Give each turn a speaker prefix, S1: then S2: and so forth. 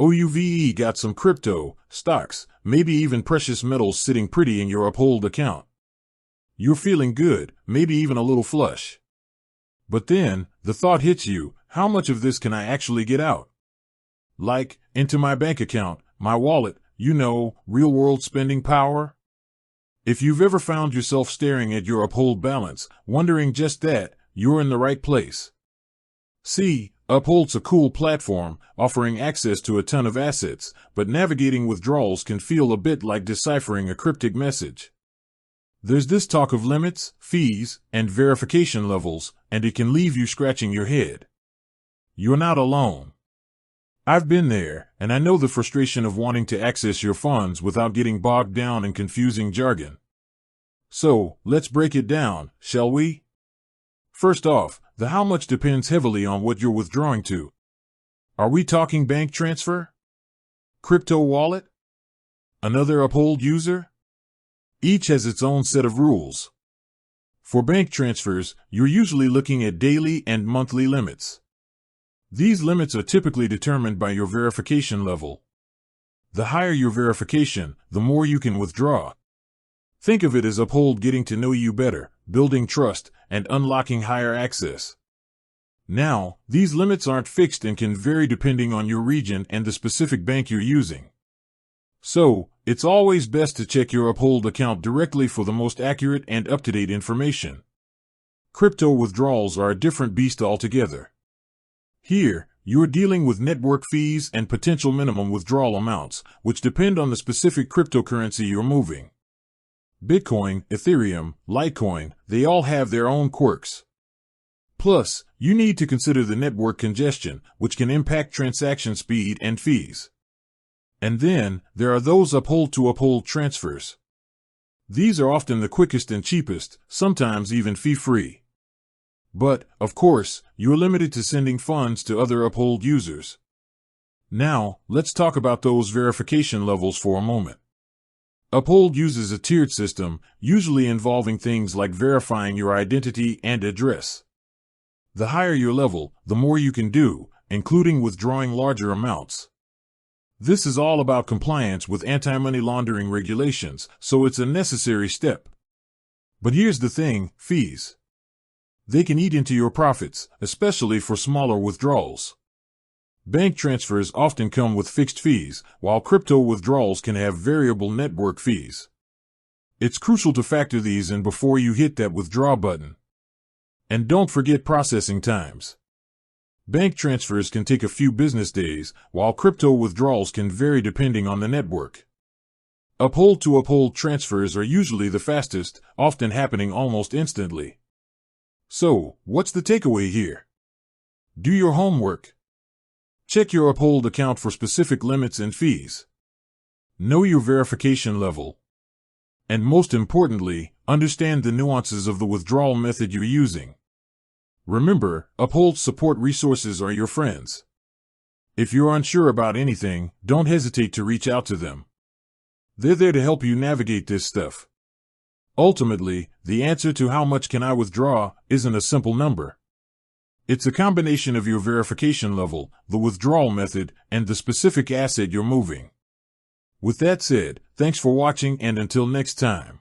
S1: OUVE got some crypto, stocks, maybe even precious metals sitting pretty in your Uphold account. You're feeling good, maybe even a little flush. But then, the thought hits you, how much of this can I actually get out? Like, into my bank account, my wallet, real-world spending power? If you've ever found yourself staring at your Uphold balance, wondering just that, you're in the right place. See, Uphold's a cool platform, offering access to a ton of assets, but navigating withdrawals can feel a bit like deciphering a cryptic message. There's this talk of limits, fees, and verification levels, and it can leave you scratching your head. You're not alone. I've been there, and I know the frustration of wanting to access your funds without getting bogged down in confusing jargon. So, let's break it down, shall we? First off, the how much depends heavily on what you're withdrawing to. Are we talking bank transfer? Crypto wallet? Another Uphold user? Each has its own set of rules. For bank transfers, you're usually looking at daily and monthly limits. These limits are typically determined by your verification level. The higher your verification, the more you can withdraw. Think of it as Uphold getting to know you better, building trust, and unlocking higher access. Now, these limits aren't fixed and can vary depending on your region and the specific bank you're using. So, it's always best to check your Uphold account directly for the most accurate and up-to-date information. Crypto withdrawals are a different beast altogether. Here, you're dealing with network fees and potential minimum withdrawal amounts, which depend on the specific cryptocurrency you're moving. Bitcoin, Ethereum, Litecoin, they all have their own quirks. Plus, you need to consider the network congestion, which can impact transaction speed and fees. And then, there are those Uphold-to-Uphold transfers. These are often the quickest and cheapest, sometimes even fee-free. But, of course, you're limited to sending funds to other Uphold users. Now, let's talk about those verification levels for a moment. Uphold uses a tiered system, usually involving things like verifying your identity and address. The higher your level, the more you can do, including withdrawing larger amounts. This is all about compliance with anti-money laundering regulations, so it's a necessary step. But here's the thing, fees. They can eat into your profits, especially for smaller withdrawals. Bank transfers often come with fixed fees, while crypto withdrawals can have variable network fees. It's crucial to factor these in before you hit that withdraw button. And don't forget processing times. Bank transfers can take a few business days, while crypto withdrawals can vary depending on the network. Uphold-to-Uphold transfers are usually the fastest, often happening almost instantly. So, what's the takeaway here? Do your homework. Check your Uphold account for specific limits and fees. Know your verification level. And most importantly, understand the nuances of the withdrawal method you're using. Remember, Uphold support resources are your friends. If you're unsure about anything, don't hesitate to reach out to them. They're there to help you navigate this stuff. Ultimately, the answer to how much can I withdraw isn't a simple number. It's a combination of your verification level, the withdrawal method, and the specific asset you're moving. With that said, thanks for watching and until next time.